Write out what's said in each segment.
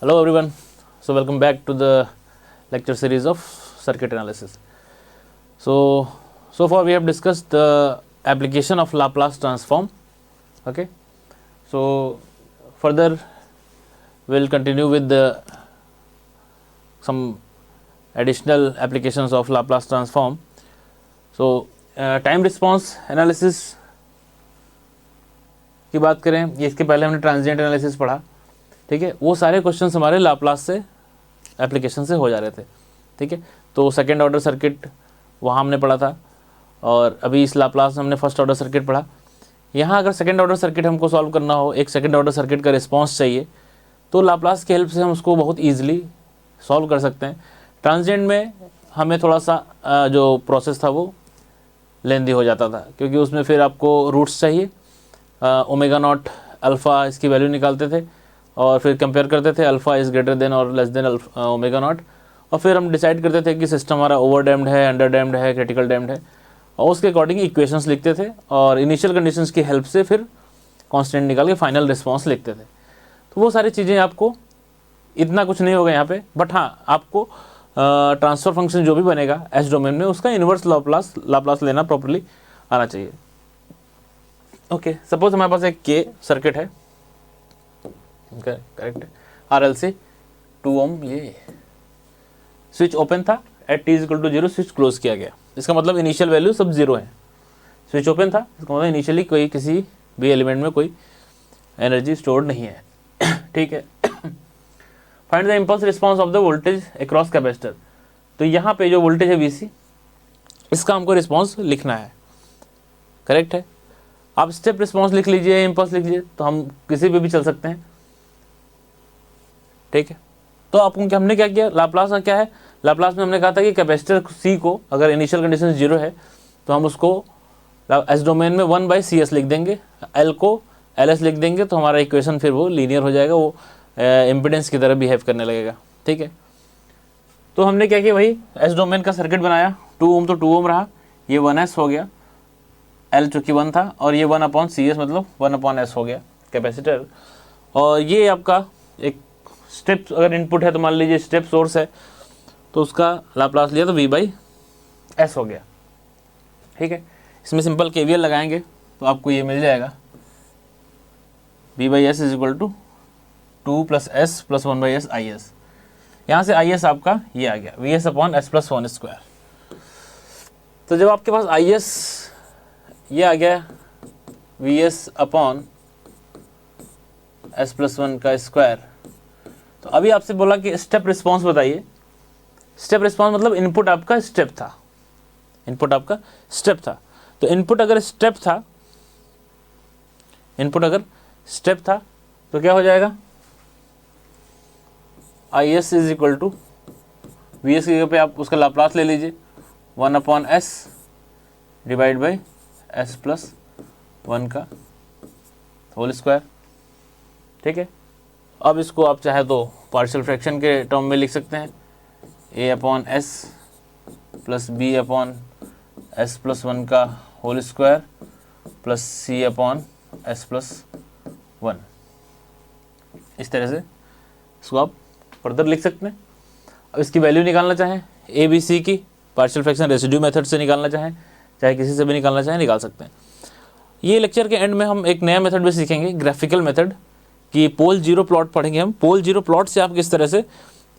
Hello everyone, so welcome back to the lecture series of circuit analysis. So far we have discussed the application of Laplace transform. Okay, so further we'll continue with some additional applications of Laplace transform. So time response analysis की बात करें, ये इसके पहले हमने transient analysis पढ़ा, ठीक है। वो सारे क्वेश्चंस हमारे लाप्लास से एप्लीकेशन से हो जा रहे थे, ठीक है। तो सेकेंड ऑर्डर सर्किट वहाँ हमने पढ़ा था, और अभी इस लाप्लास हमने फर्स्ट ऑर्डर सर्किट पढ़ा। यहाँ अगर सेकेंड ऑर्डर सर्किट हमको सॉल्व करना हो, एक सेकेंड ऑर्डर सर्किट का रिस्पॉन्स चाहिए, तो लाप्लास की हेल्प से हम उसको बहुत ईजिली सॉल्व कर सकते हैं। ट्रांजिएंट में हमें थोड़ा सा जो प्रोसेस था वो लेंदी हो जाता था, क्योंकि उसमें फिर आपको रूट्स चाहिए, ओमेगा नॉट अल्फ़ा इसकी वैल्यू निकालते थे और फिर कंपेयर करते थे अल्फ़ा इज़ ग्रेटर देन और लेस देन ओमेगा नॉट, और फिर हम डिसाइड करते थे कि सिस्टम हमारा ओवर डैम्ड है, अंडर डैम्ड है, क्रिटिकल डैम्ड है, और उसके अकॉर्डिंग इक्वेशंस लिखते थे और इनिशियल कंडीशंस की हेल्प से फिर कांस्टेंट निकाल के फाइनल रिस्पॉन्स लिखते थे। तो वो सारी चीज़ें आपको इतना कुछ नहीं होगा यहाँ पे, बट हाँ आपको ट्रांसफ़र फंक्शन जो भी बनेगा एस डोमेन में उसका इन्वर्स लाप्लास लेना प्रॉपर्ली आना चाहिए। ओके, सपोज हमारे पास एक के सर्किट है, करेक्ट है, RLC 2 ओम, ये स्विच ओपन था, एट t = 0 स्विच क्लोज किया गया, इसका मतलब इनिशियल वैल्यू सब 0 है। स्विच ओपन था, इसका मतलब इनिशियली कोई किसी भी एलिमेंट में कोई एनर्जी स्टोर्ड नहीं है, ठीक है। Find the impulse response of the voltage across capacitor. तो यहाँ पे जो वोल्टेज है VC, इसका हमको रिस्पॉन्स लिखना है, करेक्ट है। आप स्टेप रिस्पॉन्स लिख लीजिए, इम्पल्स लिख लीजिए, तो हम किसी पे भी चल सकते हैं, ठीक है। तो आपको हमने क्या किया, लाप्लास का क्या है, लाप्लास में हमने कहा था कि कैपेसिटर C को अगर इनिशियल कंडीशन 0 है तो हम उसको एस डोमेन में 1/CS लिख देंगे, L को LS लिख देंगे, तो हमारा इक्वेशन फिर वो लीनियर हो जाएगा, वो इम्पिडेंस की तरह बिहेव करने लगेगा, ठीक है। तो हमने क्या किया, वही एस डोमेन का सर्किट बनाया, 2 ओम तो 2 ओम रहा, ये 1S हो गया, L चूँकि 1 था, और ये 1/CS मतलब 1/S हो गया कैपेसिटर। और ये आपका एक स्टेप, अगर इनपुट है तो मान लीजिए स्टेप सोर्स है, तो उसका लाप्लास लिया तो V/S हो गया, ठीक है। इसमें सिंपल KVL लगाएंगे तो आपको ये मिल जाएगा, V/S = 2 + S + 1/S IS। यहाँ से IS आपका ये आ गया, VS/S + 1²। तो जब आपके पास IS ये आ गया, VS/S + 1², तो अभी आपसे बोला कि स्टेप रिस्पॉन्स बताइए। स्टेप रिस्पॉन्स मतलब इनपुट आपका स्टेप था, इनपुट आपका स्टेप था। तो इनपुट अगर स्टेप था, इनपुट अगर स्टेप था तो क्या हो जाएगा, IS = VS की जगह पे आप उसका लाप्लास ले लीजिए, 1/S / S + 1 का होल स्क्वायर, ठीक है। अब इसको आप चाहे तो पार्शियल फ्रैक्शन के टर्म में लिख सकते हैं, A/S + B/S + 1 का होल स्क्वायर प्लस C/S + 1। इस तरह से इसको आप फर्दर लिख सकते हैं। अब इसकी वैल्यू निकालना चाहें ABC की, पार्शियल फ्रैक्शन रेसिड्यू मेथड से निकालना चाहें, चाहे किसी से भी निकालना चाहें, निकाल सकते हैं। ये लेक्चर के एंड में हम एक नया मेथड भी सीखेंगे, ग्राफिकल मेथड, कि पोल जीरो प्लॉट पढ़ेंगे हम। पोल जीरो प्लॉट से आप किस तरह से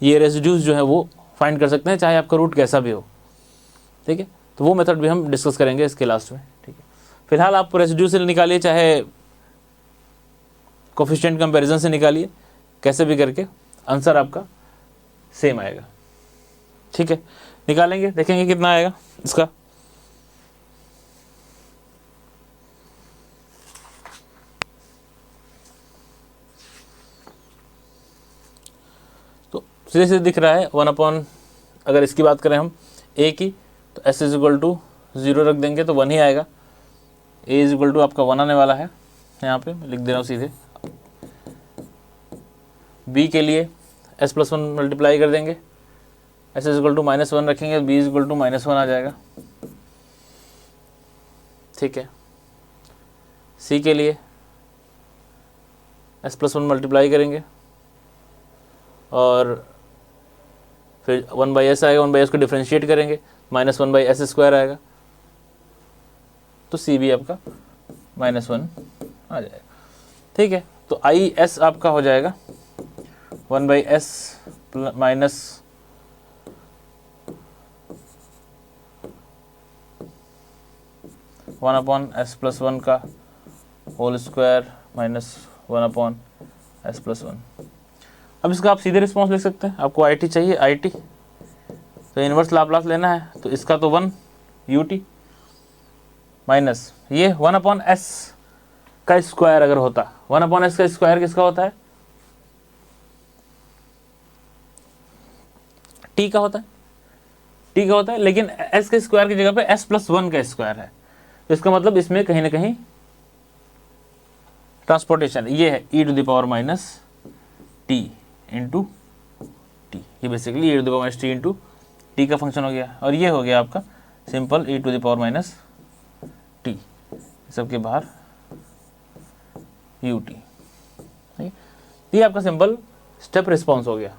ये रेसिड्यूज जो है वो फाइंड कर सकते हैं, चाहे आपका रूट कैसा भी हो, ठीक है। तो वो मेथड भी हम डिस्कस करेंगे इसके लास्ट में, ठीक है। फिलहाल आप रेसिड्यू से निकालिए, चाहे कोफिशिएंट कंपैरिजन से निकालिए, कैसे भी करके आंसर आपका सेम आएगा, ठीक है। निकालेंगे, देखेंगे कितना आएगा इसका। तो सीधे सीधे दिख रहा है 1/, अगर इसकी बात करें हम A की, तो S = 0 रख देंगे तो 1 ही आएगा। A = आपका 1 आने वाला है, यहाँ पे लिख दे रहा हूँ सीधे। B के लिए S + 1 मल्टीप्लाई कर देंगे, S = -1 रखेंगे, B = -1 आ जाएगा, ठीक है। C के लिए S + 1 मल्टीप्लाई करेंगे, और फिर 1/s आएगा, 1/s को डिफ्रेंशिएट करेंगे, -1/s² आएगा, तो सी भी आपका -1 आ जाएगा। ठीक है, तो IS आपका हो जाएगा 1/s माइनस 1/s+1 का होल स्क्वायर माइनस 1/s+1। अब इसका आप सीधे रिस्पॉन्स लिख सकते हैं, आपको IT चाहिए, IT तो इन्वर्स लाप्लास लेना है, तो इसका तो 1 UT माइनस ये 1/s का स्क्वायर अगर होता, 1/s का स्क्वायर किसका होता है, T का होता है, T का होता है, लेकिन S के स्क्वायर की जगह पे S+1 का स्क्वायर है, तो इसका मतलब इसमें कहीं ना कहीं ट्रांसपोर्टेशन ये है e⁻t इंटू टी, ये बेसिकली e⁻t इंटू टी का फंक्शन हो गया, और ये हो गया आपका सिंपल e⁻t सबके बाहर ut। ये आपका सिंपल स्टेप रिस्पॉन्स हो गया।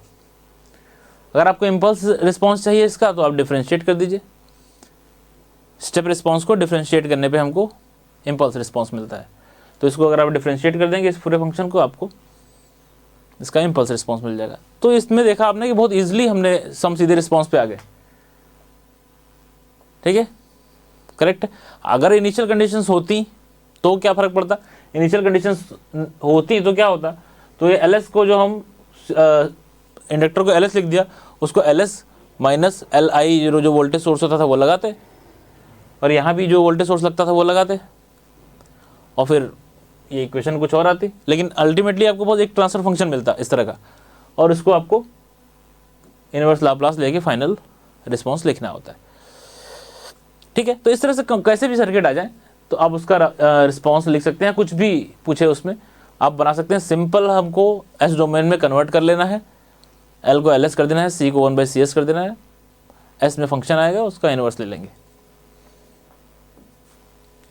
अगर आपको इम्पल्स रिस्पॉन्स चाहिए इसका, तो आप डिफरेंशिएट कर दीजिए, स्टेप रिस्पॉन्स को डिफरेंशिएट करने पे हमको इम्पल्स रिस्पॉन्स मिलता है, तो इसको अगर आप डिफरेंशिएट कर देंगे इस पूरे फंक्शन को, आपको इसका इम्पल्स रिस्पॉन्स मिल जाएगा। तो इसमें देखा आपने कि बहुत इजीली हमने सम सीधे रिस्पॉन्स पे आ गए। ठीक है, करेक्ट है। अगर इनिशियल कंडीशंस होती तो क्या फर्क पड़ता, इनिशियल कंडीशंस होती तो क्या होता, तो ये LS को जो हम इंडक्टर को LS लिख दिया, उसको LS माइनस LI जो वोल्टेज सोर्स होता था वो लगाते, और यहाँ भी जो वोल्टेज सोर्स लगता था वो लगाते, और फिर ये इक्वेशन कुछ और आती, लेकिन अल्टीमेटली आपको बहुत एक ट्रांसफर फंक्शन मिलता इस तरह का, और इसको आपको इनवर्स लाप्लास लेके फाइनल रिस्पॉन्स लिखना होता है। ठीक है, तो इस तरह से कैसे भी सर्किट आ जाए तो आप उसका रिस्पॉन्स लिख सकते हैं, कुछ भी पूछे उसमें आप बना सकते हैं। सिंपल हमको S डोमेन में कन्वर्ट कर लेना है, L को LS कर देना है, C को 1/CS कर देना है, S में फंक्शन आएगा उसका इनवर्स ले लेंगे।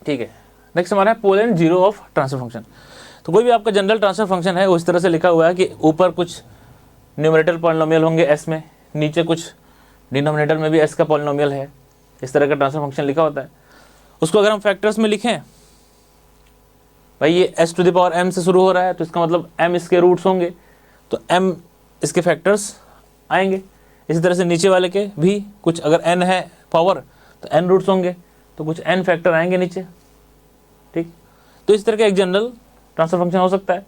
ठीक है, नेक्स्ट हमारा है pole and zero of transfer function. तो कोई भी आपका जनरल ट्रांसफर फंक्शन है उस तरह से लिखा हुआ है कि ऊपर कुछ न्यूमरेटर पॉलिनोमियल होंगे S में, नीचे कुछ डिनोमिनेटर में भी S का पॉलिनोमियल है, इस तरह का ट्रांसफर फंक्शन लिखा होता है। उसको अगर हम फैक्टर्स में लिखें, भाई ये S⁻m से शुरू हो रहा है तो इसका मतलब m इसके रूट्स होंगे, तो m इसके फैक्टर्स आएंगे। इसी तरह से नीचे वाले के भी कुछ, अगर n है पावर तो n रूट्स होंगे, तो कुछ n फैक्टर आएंगे नीचे। ठीक, तो इस तरह का एक जनरल ट्रांसफर फंक्शन हो सकता है।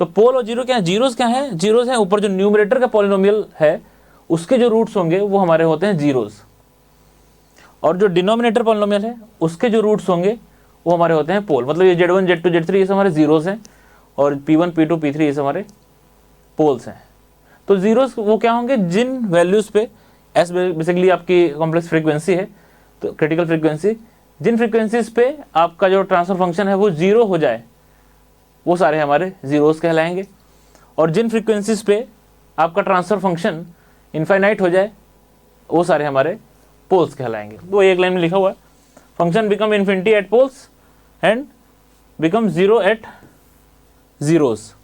तो पोल और जीरो क्या है, जीरोस क्या है, जीरोस हैं ऊपर जो न्यूमरेटर का पॉलिनोमियल है उसके जो रूट्स होंगे वो हमारे होते हैं जीरोस, और जो डिनोमिनेटर पॉलिनोमियल है उसके जो रूट्स होंगे वो हमारे होते हैं पोल। मतलब ये Z1 Z2 Z3 ये सब हमारे जीरोस हैं, और P1 P2 P3 ये सब हमारे पोल्स हैं। तो जीरोस वो क्या होंगे, जिन वैल्यूज पे S बेसिकली आपकी कॉम्प्लेक्स फ्रीक्वेंसी है, तो क्रिटिकल फ्रीक्वेंसी, जिन फ्रीक्वेंसीज पे आपका जो ट्रांसफर फंक्शन है वो जीरो हो जाए वो सारे हमारे जीरोस कहलाएंगे, और जिन फ्रीक्वेंसीज पे आपका ट्रांसफर फंक्शन इनफाइनाइट हो जाए वो सारे हमारे पोल्स कहलाएंगे। वो एक लाइन में लिखा हुआ है, function become infinity at poles and become zero at zeros.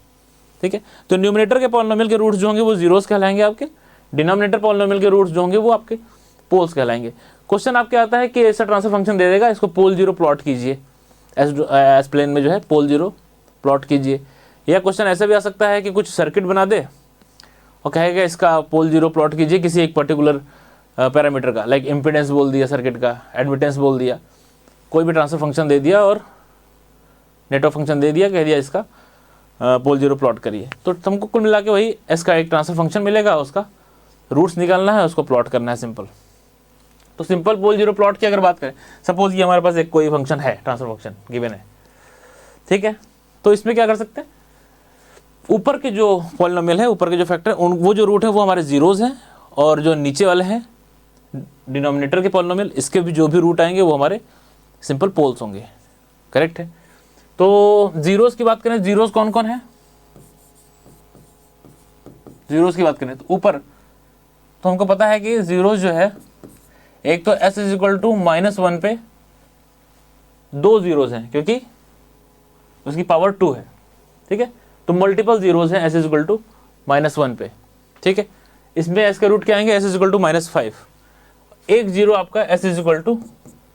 ठीक है, तो न्यूमरेटर के पॉलिनोमियल के रूट्स जो होंगे वो जीरोस कहलाएंगे आपके, डिनोमिनेटर पॉलिनोमियल के रूट्स जो होंगे वो आपके पोल्स कहलाएंगे। क्वेश्चन आपके आता है कि ऐसा ट्रांसफर फंक्शन दे देगा, इसको पोल जीरो प्लॉट कीजिए, एस प्लेन में जो है पोल जीरो प्लॉट कीजिए। या क्वेश्चन ऐसा भी आ सकता है कि कुछ सर्किट बना दे और कहेगा इसका पोल जीरो प्लॉट कीजिए किसी एक पर्टिकुलर पैरामीटर का, लाइक इम्पीडेंस बोल दिया सर्किट का, एडमिटेंस बोल दिया, कोई भी ट्रांसफर फंक्शन दे दिया और नेटवर्क फंक्शन दे दिया, कह दिया इसका पोल जीरो प्लॉट करिए। तो तुमको कुल मिला के वही एस का एक ट्रांसफर फंक्शन मिलेगा, उसका रूट्स निकालना है, उसको प्लॉट करना है सिंपल। तो सिंपल पोल जीरो प्लॉट की अगर बात करें, सपोज ये हमारे पास एक कोई फंक्शन है, ट्रांसफर फंक्शन गिवन है, ठीक है, तो इसमें क्या कर सकते हैं, ऊपर के जो पॉलिनोमियल है, ऊपर के जो फैक्टर, वो जो रूट है वो हमारे जीरोज हैं, और जो नीचे वाले हैं डिनोमिनेटर के पॉलिनोमियल, इसके भी जो भी रूट आएंगे वो हमारे सिंपल पोल्स होंगे। करेक्ट है। तो जीरोस की बात करें, जीरोस कौन कौन है, जीरोस की बात करें तो ऊपर तो हमको पता है कि जीरोस जो है, एक तो s इज इक्वल टू -1 पे दो जीरोस हैं क्योंकि उसकी पावर 2 है, ठीक है, तो मल्टीपल जीरोस हैं s इज इक्वल टू -1 पे, ठीक है। इसमें एस के रूट क्या आएंगे, एस इज इक्वल टू -5, एक जीरो आपका एस इज इक्वल टू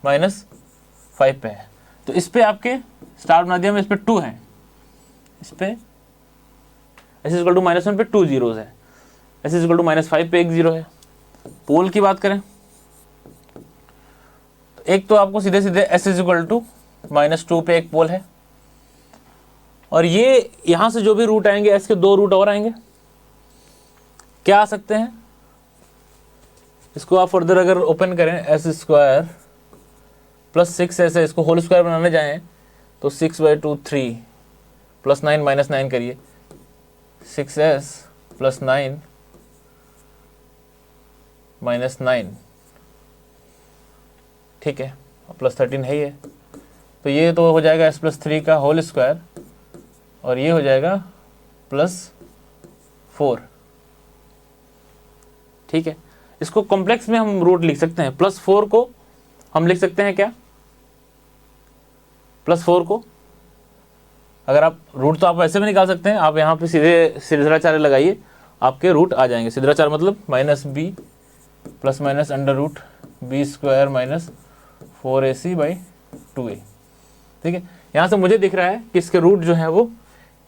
-5 पे है, तो इस पे आपके स्टार बना दिया, इस पे 2 है, इस पे एस इज इक्वल टू -1 पे 2 जीरोज है, एस इज इक्वल टू -5 पे 1 जीरो है। पोल की बात करें तो एक तो आपको सीधे सीधे एस इज इक्वल टू -2 पे एक पोल है, और ये यहां से जो भी रूट आएंगे एस के 2 रूट और आएंगे, क्या आ सकते हैं, इसको आप फर्दर अगर ओपन करें एस स्क्वायर प्लस 6s है, इसको होल स्क्वायर बनाने जाएं तो 6/2 3 प्लस 9 माइनस 9 करिए, 6s प्लस 9 माइनस 9, ठीक है, प्लस 13 है ये, तो ये तो हो जाएगा s प्लस 3 का होल स्क्वायर, और ये हो जाएगा +4, ठीक है। इसको कॉम्प्लेक्स में हम रूट लिख सकते हैं, +4 को हम लिख सकते हैं क्या, +4 को अगर आप रूट तो आप वैसे भी निकाल सकते हैं, आप यहाँ पे सीधे सिद्धाचार्य लगाइए, आपके रूट आ जाएंगे। सिद्धाचार्य मतलब -b plus minus √b² - 4ac/2a, ठीक है। यहाँ से मुझे दिख रहा है कि इसके रूट जो है वो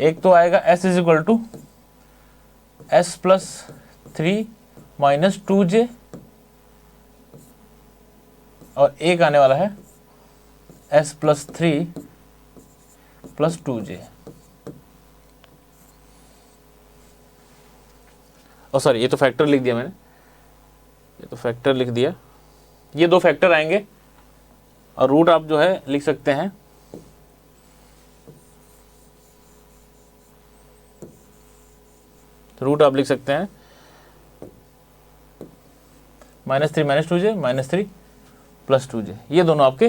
एक तो आएगा s is equal to s plus 3 minus 2j, और एक आने वाला है s प्लस 3 प्लस 2j, और सॉरी ये तो फैक्टर लिख दिया मैंने, ये तो फैक्टर लिख दिया, ये 2 फैक्टर आएंगे, और रूट आप जो है लिख सकते हैं रूट आप लिख सकते हैं -3 - 2j -3 प्लस 2j, ये दोनों आपके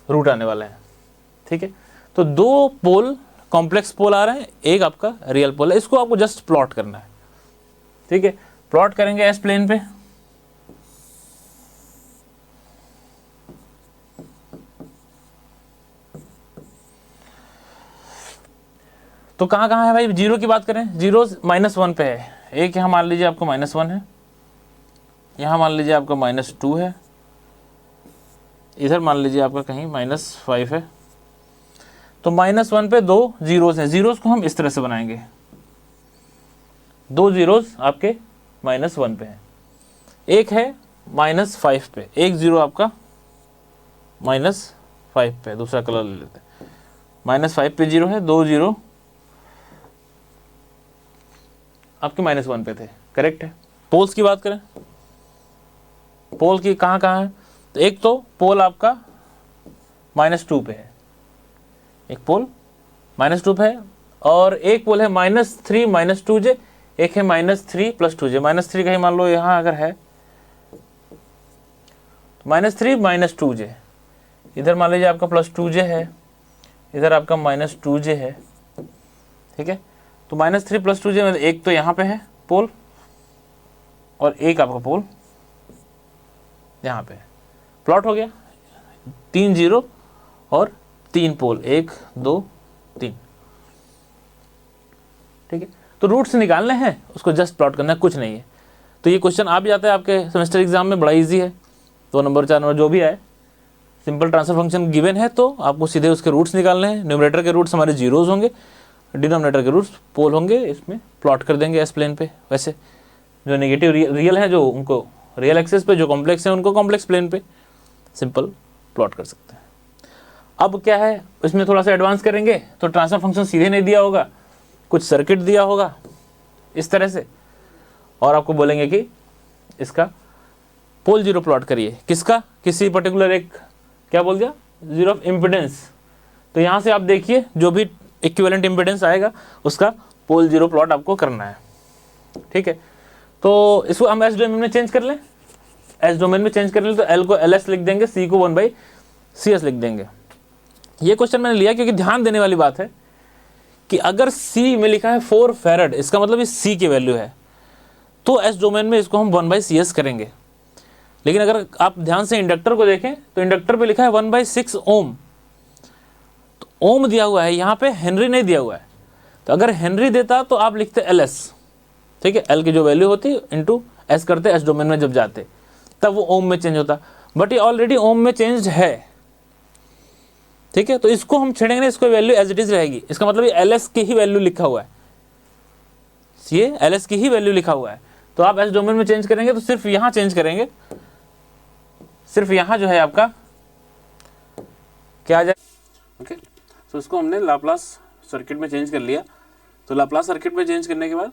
रूट आने वाले हैं, ठीक है। तो 2 पोल कॉम्प्लेक्स पोल आ रहे हैं, एक आपका रियल पोल है, इसको आपको जस्ट प्लॉट करना है, ठीक है। प्लॉट करेंगे एस प्लेन पे, तो कहाँ कहाँ है भाई, जीरो की बात करें, जीरो -1 पे है, एक यहाँ मान लीजिए आपका -1 है, यहाँ मान लीजिए आपका -2 है, इधर मान लीजिए आपका कहीं -5 है, तो -1 पे 2 जीरोस हैं, जीरोस को हम इस तरह से बनाएंगे, 2 जीरोस आपके -1 पे है, एक है -5 पे, एक जीरो आपका -5 पे, दूसरा कलर ले लेते हैं, -5 पे जीरो है, 2 जीरो आपके -1 पे थे, करेक्ट है। पोल्स की बात करें, पोल की कहाँ कहाँ है, तो एक तो पोल आपका -2 पे है, एक पोल -2 पे है, और एक पोल है -3 - 2j, एक है -3 + 2j, -3 कहीं मान लो यहाँ अगर है, -3 - 2j, इधर मान लीजिए आपका +2j है, इधर आपका -2j है, ठीक है। तो -3 + 2j में एक तो यहाँ पे है पोल, और एक आपका पोल यहाँ पे है, प्लॉट हो गया, 3 जीरो और 3 पोल, 1 2 3, ठीक है। तो रूट्स निकालने हैं, उसको जस्ट प्लॉट करना है, कुछ नहीं है। तो ये क्वेश्चन आ भी जाता है आपके सेमेस्टर एग्जाम में, बड़ा इजी है, 2 नंबर 4 नंबर जो भी आए, सिंपल ट्रांसफर फंक्शन गिवन है तो आपको सीधे उसके रूट्स निकालने हैं, न्यूमरेटर के रूट्स हमारे जीरोज होंगे, डिनोमिनेटर के रूट्स पोल होंगे, इसमें प्लॉट कर देंगे एस प्लेन पे। वैसे जो नेगेटिव रियल हैं, जो उनको रियल एक्सेस पे, जो कॉम्प्लेक्स हैं उनको कॉम्प्लेक्स प्लेन पे सिंपल प्लॉट कर सकते हैं। अब क्या है, इसमें थोड़ा सा एडवांस करेंगे तो ट्रांसफर फंक्शन सीधे नहीं दिया होगा, कुछ सर्किट दिया होगा इस तरह से, और आपको बोलेंगे कि इसका पोल जीरो प्लॉट करिए, किसका, किसी पर्टिकुलर एक, क्या बोल दिया, जीरो ऑफ इम्पिडेंस। तो यहाँ से आप देखिए जो भी इक्विवेलेंट इम्पिडेंस आएगा उसका पोल जीरो प्लॉट आपको करना है, ठीक है। तो इसको हम एस डोमेन में चेंज कर लें, एस डोमेन में चेंज कर लें, तो एल को एल एस लिख देंगे, सी को 1/CS लिख देंगे। ये क्वेश्चन मैंने लिया क्योंकि ध्यान देने वाली बात है कि अगर सी में लिखा है 4 फैराड, इसका मतलब ये सी की वैल्यू है, तो एस डोमेन में इसको हम 1/CS करेंगे। लेकिन अगर आप ध्यान से इंडक्टर को देखें तो इंडक्टर पे लिखा है 1/6 ओम, तो ओम दिया हुआ है, यहाँ पे हेनरी नहीं दिया हुआ है। तो अगर हेनरी देता तो आप लिखते LS, ठीक है, एल की जो वैल्यू होती इंटू एस करते एस डोमेन में जब जाते तब वो ओम में चेंज होता, बट ये ऑलरेडी ओम में चेंज है। ठीक है, तो इसको हम छेड़ेंगे ना, इसको वैल्यू एज इट इज रहेगी, इसका मतलब ये एल एस की ही वैल्यू लिखा हुआ है, ये एल एस की ही वैल्यू लिखा हुआ है। तो आप एस डोमेन में चेंज करेंगे तो सिर्फ यहां चेंज करेंगे, सिर्फ यहां जो है आपका क्या आ जाए। ओके, तो इसको हमने लाप्लास सर्किट में चेंज कर लिया। तो लाप्लास सर्किट में चेंज करने के बाद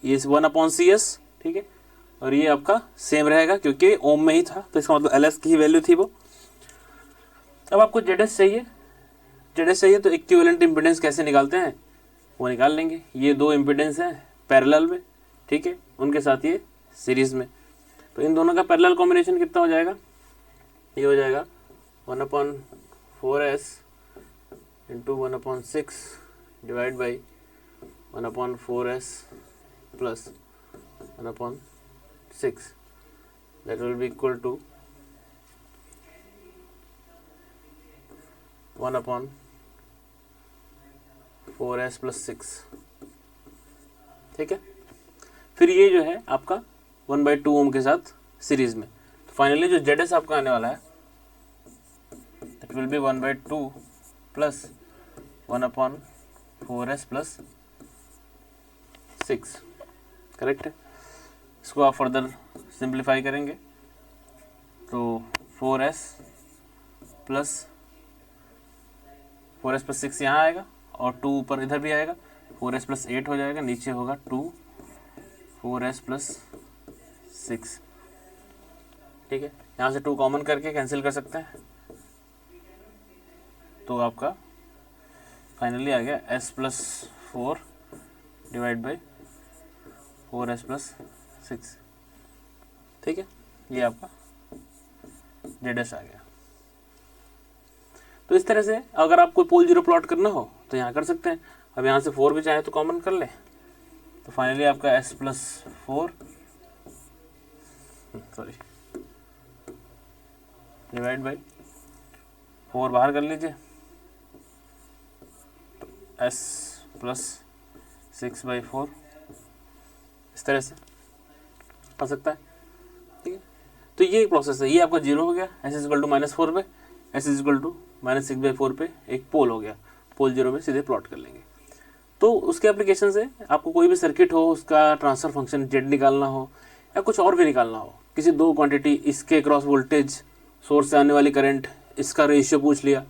ये 1/CS, ठीक है, और ये आपका सेम रहेगा क्योंकि ओम में ही था, तो इसका मतलब एल की ही वैल्यू थी वो। अब आपको जेड चाहिए तो इक्विवेलेंट इम्पीडेंस कैसे निकालते हैं वो निकाल लेंगे। ये दो इम्पीडेंस हैं पैरेलल में, ठीक है, उनके साथ ये सीरीज में, तो इन दोनों का पैरेलल कॉम्बिनेशन कितना हो जाएगा, ये हो जाएगा 1/4s into 1/6 divide by 1/4s plus 1/6, that will be equal to 1/4s plus 6। ठीक है, फिर ये जो है आपका 1/2 ओम के साथ सीरीज में, तो फाइनली जो जेड आपका आने वाला है that will B 1/2 plus 1/4s plus 6। Correct है, इसको आप फर्दर सिंप्लीफाई करेंगे तो 4s प्लस 6 यहाँ आएगा और 2 ऊपर इधर भी आएगा, 4s प्लस 8 हो जाएगा, नीचे होगा 2 4s प्लस 6। ठीक है, यहाँ से 2 कॉमन करके कैंसिल कर सकते हैं, तो आपका फाइनली आ गया s plus 4 divide by 4s plus 6। ठीक है, ये आपका जेड आ गया। तो इस तरह से अगर आप कोई पोल जीरो प्लॉट करना हो तो यहाँ कर सकते हैं। अब यहाँ से 4 भी चाहे तो कॉमन कर ले, तो फाइनली आपका s प्लस 4 डिवाइड बाई 4 बाहर कर लीजिए, तो s प्लस 6/4 इस तरह से आ सकता है। ठीक है, तो ये एक प्रोसेस है, ये आपका जीरो हो गया, s इक्वल टू -4 पे, s इक्वल टू -6/4 पे एक पोल हो गया, पोल जीरो में सीधे प्लॉट कर लेंगे। तो उसके एप्लीकेशन से आपको कोई भी सर्किट हो, उसका ट्रांसफर फंक्शन जेड निकालना हो या कुछ और भी निकालना हो, किसी दो क्वांटिटी, इसके क्रॉस वोल्टेज, सोर्स से आने वाली करंट, इसका रेशियो पूछ लिया।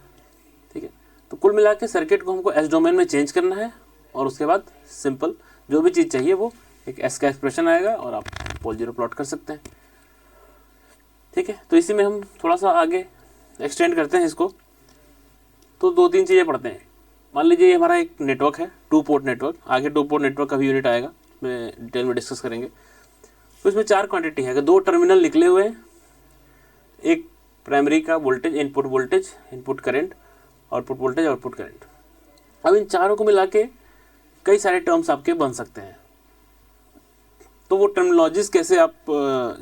ठीक है, तो कुल मिला के सर्किट को हमको एस डोमेन में चेंज करना है और उसके बाद सिंपल जो भी चीज़ चाहिए वो एक एस का एक्सप्रेशन आएगा और आप पोल जीरो प्लॉट कर सकते हैं। ठीक है, तो इसी में हम थोड़ा सा आगे एक्सटेंड करते हैं इसको। तो 2-3 चीज़ें पढ़ते हैं। मान लीजिए हमारा एक नेटवर्क है, 2 पोर्ट नेटवर्क, आगे 2 पोर्ट नेटवर्क का भी यूनिट आएगा, मैं डिटेल में डिस्कस करेंगे। तो इसमें 4 क्वांटिटी है, अगर 2 टर्मिनल निकले हुए हैं, एक प्राइमरी का voltage, input current, output voltage, output current. अब इन चारों को मिला के कई सारे टर्म्स आपके बन सकते हैं। तो वो टर्मिनोलॉजीज कैसे आप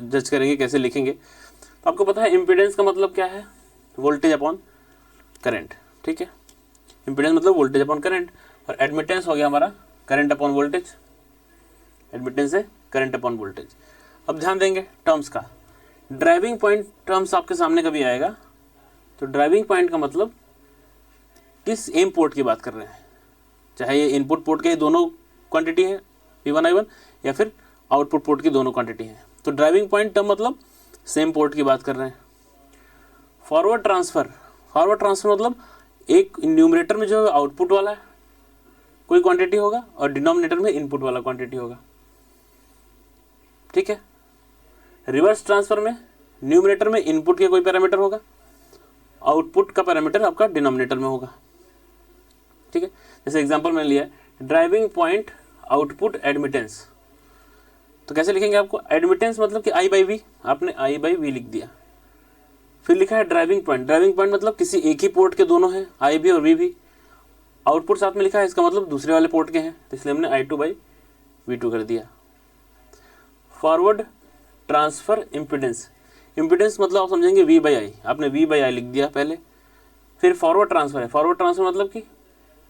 जज करेंगे, कैसे लिखेंगे, तो आपको पता है इम्पीडेंस का मतलब क्या है, वोल्टेज अपॉन करंट। ठीक है, इम्पीडेंस मतलब वोल्टेज अपॉन करंट, और एडमिटेंस हो गया हमारा करंट अपॉन वोल्टेज, एडमिटेंस है करंट अपॉन वोल्टेज। अब ध्यान देंगे टर्म्स का, ड्राइविंग पॉइंट टर्म्स आपके सामने कभी आएगा, तो ड्राइविंग पॉइंट का मतलब किस एम पोर्ट की बात कर रहे हैं, चाहे ये इनपुट पोर्ट के दोनों क्वांटिटी है V1 I1 या फिर आउटपुट पोर्ट की दोनों क्वांटिटी है, तो ड्राइविंग पॉइंट टर्म मतलब सेम पोर्ट की बात कर रहे हैं। फॉरवर्ड ट्रांसफर मतलब एक न्यूमरेटर में जो आउटपुट वाला है कोई क्वांटिटी होगा और डिनोमिनेटर में इनपुट वाला क्वांटिटी होगा। ठीक है, रिवर्स ट्रांसफर में न्यूमरेटर में इनपुट के कोई पैरामीटर होगा, आउटपुट का पैरामीटर आपका डिनोमिनेटर में होगा। ठीक है, जैसे एग्जांपल मैंने लिया है ड्राइविंग पॉइंट आउटपुट एडमिटेंस, तो कैसे लिखेंगे, आपको एडमिटेंस मतलब कि I/V, आपने I/V लिख दिया, फिर लिखा है ड्राइविंग पॉइंट मतलब किसी एक ही पोर्ट के दोनों हैं, I भी और V भी, आउटपुट साथ में लिखा है, इसका मतलब दूसरे वाले पोर्ट के हैं, तो इसलिए हमने I2/V2 कर दिया। फॉरवर्ड ट्रांसफर इम्पीडेंस मतलब आप समझेंगे V/I, आपने V/I लिख दिया पहले, फिर फॉरवर्ड ट्रांसफर है, फॉरवर्ड ट्रांसफर मतलब कि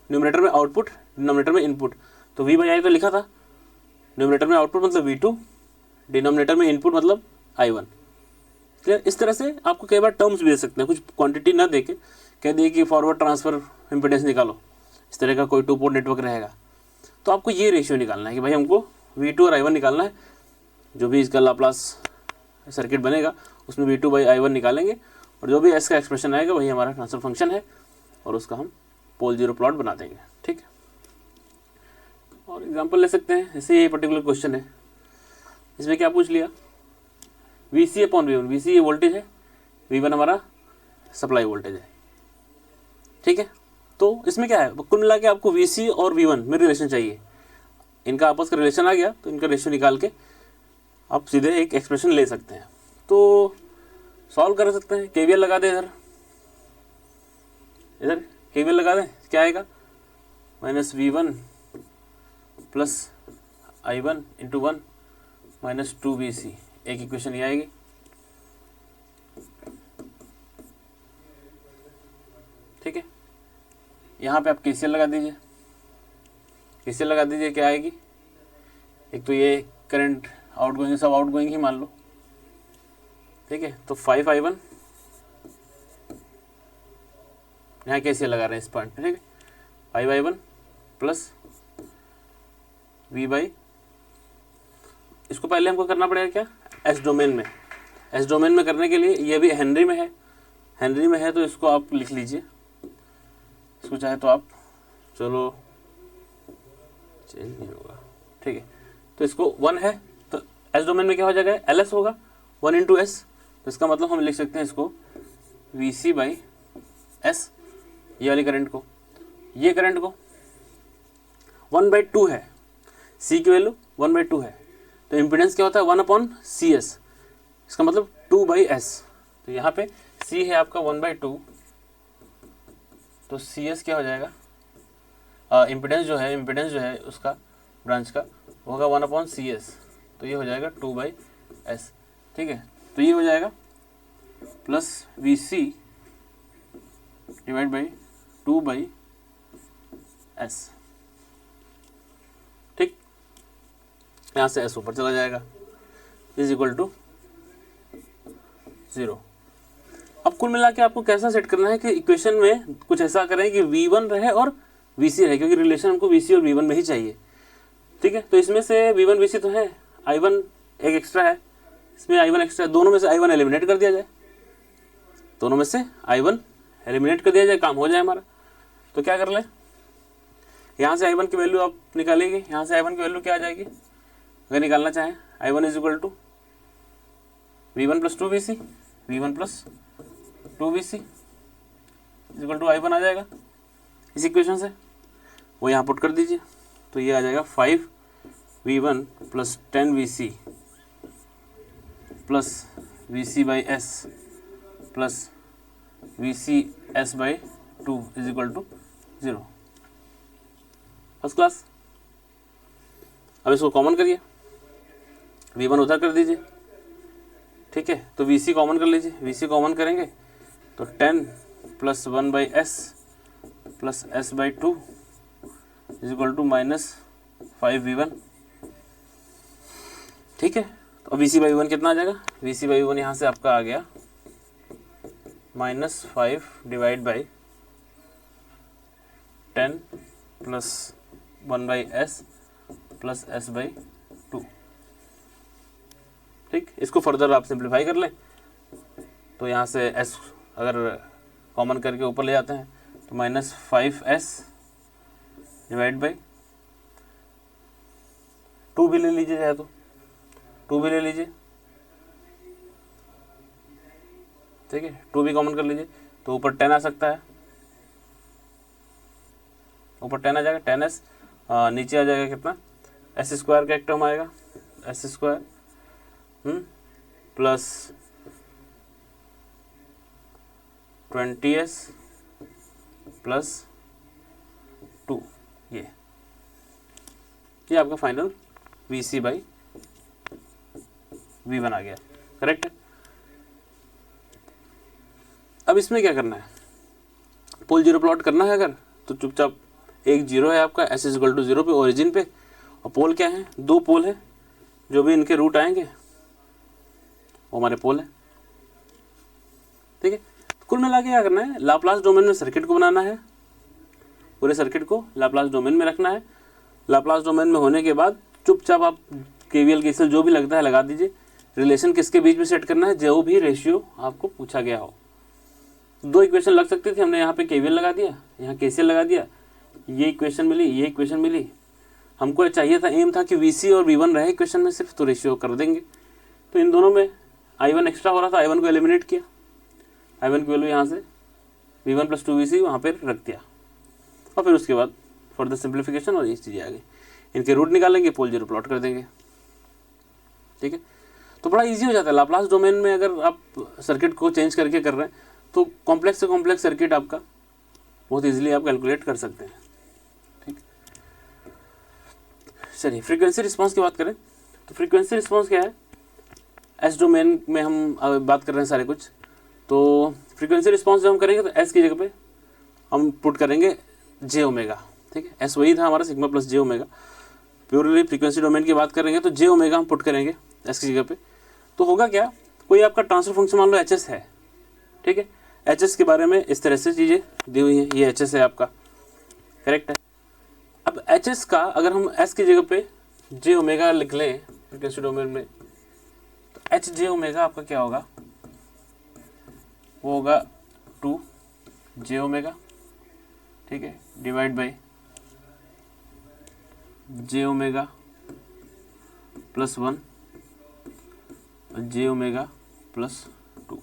न्यूमरेटर में आउटपुट, डिनोमिनेटर में इनपुट, तो V/I तो लिखा था, न्यूमरेटर में आउटपुट मतलब V2, डिनोमिनेटर में इनपुट मतलब I1। क्लियर। इस तरह से आपको कई बार टर्म्स भी दे सकते हैं, कुछ क्वांटिटी ना देके कह दिए कि फॉरवर्ड ट्रांसफर इम्पीडेंस निकालो, इस तरह का कोई 2 पोर्ट नेटवर्क रहेगा, तो आपको ये रेशियो निकालना है कि भाई हमको V2 और I1 निकालना है। जो भी इसका लाप्लास सर्किट बनेगा उसमें V2/I1 निकालेंगे, और जो भी S का एक्सप्रेशन आएगा वही हमारा ट्रांसफर फंक्शन है, और उसका हम पोल जीरो प्लॉट बना देंगे। ठीक है, और एग्जांपल ले सकते हैं, जैसे ये पर्टिकुलर क्वेश्चन है, इसमें क्या पूछ लिया, VC/V1, VC ये वोल्टेज है, V1 हमारा सप्लाई वोल्टेज है। ठीक है, तो इसमें क्या है, कुल मिला के आपको VC और V1 में रिलेशन चाहिए, इनका आपस का रिलेशन आ गया तो इनका रेशियो निकाल के आप सीधे एक एक्सप्रेशन ले सकते हैं। तो सॉल्व कर सकते हैं, KVL लगा दें, इधर KVL लगा दें, क्या आएगा, -V1 + I1 × 1 - 2VC, एक इक्वेशन ये आएगी। ठीक है, यहाँ पे आप KCL लगा दीजिए, KCL लगा दीजिए, क्या आएगी, एक तो ये करंट आउटगोइंग, सब आउटगोइंग ही मान लो। ठीक है, तो 5I1, यहाँ KCL लगा रहे हैं इस पॉइंट पे। ठीक है, 5I1 + V/, इसको पहले हमको करना पड़ेगा क्या, एस डोमेन में। एस डोमेन में करने के लिए ये भी हेनरी में है, हेनरी में है तो इसको आप लिख लीजिए, इसको चाहे तो आप, चलो चेंज नहीं होगा। ठीक है, तो इसको 1 है तो एस डोमेन में क्या हो जाएगा, LS होगा, 1 × S, तो इसका मतलब हम लिख सकते हैं इसको VC/S, ये वाली करंट को, ये करंट को 1/2 है, C की वैल्यू 1/2 है, तो इम्पीडेंस क्या होता है 1/CS, इसका मतलब 2/S, तो यहाँ पे C है आपका 1/2, तो CS क्या हो जाएगा, इम्पीडेंस जो है उसका ब्रांच का होगा 1/CS, तो ये हो जाएगा 2/S। ठीक है, तो ये हो जाएगा +VC / 2/S। ठीक, यहाँ से S ऊपर चला जाएगा, = 0। अब कुल मिला के आपको कैसा सेट करना है कि इक्वेशन में कुछ ऐसा करें कि V1 रहे और VC रहे, क्योंकि रिलेशन हमको VC और V1 में ही चाहिए। ठीक है, तो इसमें से V1 VC तो है, I1 एक एक्स्ट्रा है, इसमें I1 एक्स्ट्रा है, दोनों में से I1 एलिमिनेट कर दिया जाए, दोनों में से I1 एलिमिनेट कर दिया जाए, काम हो जाए हमारा। तो क्या कर लें, यहाँ से I1 की वैल्यू आप निकालेंगे, यहाँ से I1 की वैल्यू क्या आ जाएगी, अगर निकालना चाहें, I1 = V1 + 2VC, V1 + 2VC = I1 आ जाएगा इस इक्वेशन से, वो यहाँ पुट कर दीजिए, तो ये आ जाएगा 5V1 + 10VC + VC/S + VCS/2 = 0। First class. अब इसको कॉमन करिए, V1 उधर कर दीजिए। ठीक है, तो VC कॉमन कर लीजिए, VC कॉमन करेंगे तो 10 + 1/S + S/2 = -5V1। ठीक है, तो VC/V1 कितना आ जाएगा, VC/V1 यहाँ से आपका आ गया -5 / 10 + 1/S + S/2। ठीक, इसको फर्दर आप सिंप्लीफाई कर लें, तो यहाँ से S अगर कॉमन करके ऊपर ले जाते हैं तो -5S / 2 भी ले लीजिए, चाहे तो 2 भी ले लीजिए। ठीक है, 2 भी कॉमन कर लीजिए, तो ऊपर 10 आ सकता है, ऊपर 10 आ जाएगा, 10S, नीचे आ जाएगा कितना, S² का एक टर्म आएगा, S² प्लस 20S + 2, ये आपका फाइनल VC/V1 आ गया, करेक्ट है। अब इसमें क्या करना है, पोल जीरो प्लॉट करना है अगर, तो चुपचाप एक 0 है आपका, S = 0 पे ओरिजिन पे, और पोल क्या है, दो पोल है, जो भी इनके रूट आएंगे वो हमारे पोल है। ठीक है, कुल मिला के क्या करना है, लाप्लास डोमेन में सर्किट को बनाना है, पूरे सर्किट को लाप्लास डोमेन में रखना है। लाप्लास डोमेन में होने के बाद चुपचाप आप केवीएल केसीएल जो भी लगता है लगा दीजिए। रिलेशन किसके बीच में सेट करना है, जो भी रेशियो आपको पूछा गया हो। दो इक्वेशन लग सकती थी, हमने यहाँ पे केवीएल लगा दिया, यहाँ केसीएल लगा दिया, ये इक्वेशन मिली, ये इक्वेशन मिली। हमको चाहिए था, एम था कि वीसी और वी1 रहे इक्वेशन में सिर्फ, तो रेशियो कर देंगे। तो इन दोनों में I1 एक्स्ट्रा हो रहा था, I1 को एलिमिनेट किया, I1 की वैल्यू यहाँ से V1 + 2VC वहाँ पर रख दिया, और फिर उसके बाद फर्दर सिंप्लीफिकेशन और ये चीज़ें आ गई। इनके रूट निकालेंगे, पोल जीरो प्लॉट कर देंगे। ठीक है, तो बड़ा इजी हो जाता है लाप्लास डोमेन में। अगर आप सर्किट को चेंज करके कर रहे हैं तो कॉम्प्लेक्स से कॉम्प्लेक्स सर्किट आपका बहुत इजीली आप कैलकुलेट कर सकते हैं। ठीक, चलिए फ्रीक्वेंसी रिस्पांस की बात करें तो फ्रीक्वेंसी रिस्पांस क्या है, एस डोमेन में हम बात कर रहे हैं सारे कुछ। तो फ्रीक्वेंसी रिस्पांस जब हम करेंगे तो एस की जगह पे हम पुट करेंगे जे ओमेगा। ठीक है, एस वही था हमारा सिग्मा प्लस जे ओमेगा। प्योरली फ्रीक्वेंसी डोमेन की बात करेंगे तो जे ओमेगा हम पुट करेंगे एस की जगह पे। तो होगा क्या, कोई आपका ट्रांसफर फंक्शन मान लो एच एस है। ठीक है, एच एस के बारे में इस तरह से चीज़ें दी हुई हैं, ये एच एस है आपका, करेक्ट है। अब एच एस का अगर हम एस की जगह पे जे ओमेगा लिख लें फ्रीक्वेंसी डोमेन में, तो एच जे ओमेगा आपका क्या होगा, वो होगा 2 जे ओमेगा। ठीक है, divide by J omega plus 1 J omega plus 2।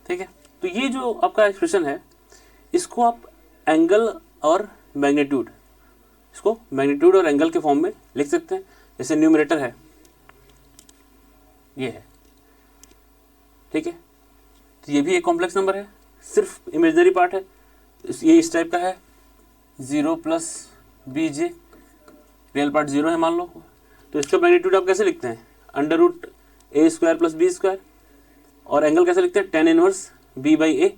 ठीक है, तो ये जो आपका एक्सप्रेशन है, इसको आप एंगल और मैग्नीट्यूड, इसको मैग्नीट्यूड और एंगल के फॉर्म में लिख सकते हैं। जैसे न्यूमरेटर है, ये है। ठीक है, तो ये भी एक कॉम्प्लेक्स नंबर है, सिर्फ इमेजनरी पार्ट है, ये इस टाइप का है, 0 + bj, रियल पार्ट 0 है मान लो। तो इसका मैग्नीट्यूड आप कैसे लिखते हैं, √a² + b², और एंगल कैसे लिखते हैं, tan इनवर्स b/a।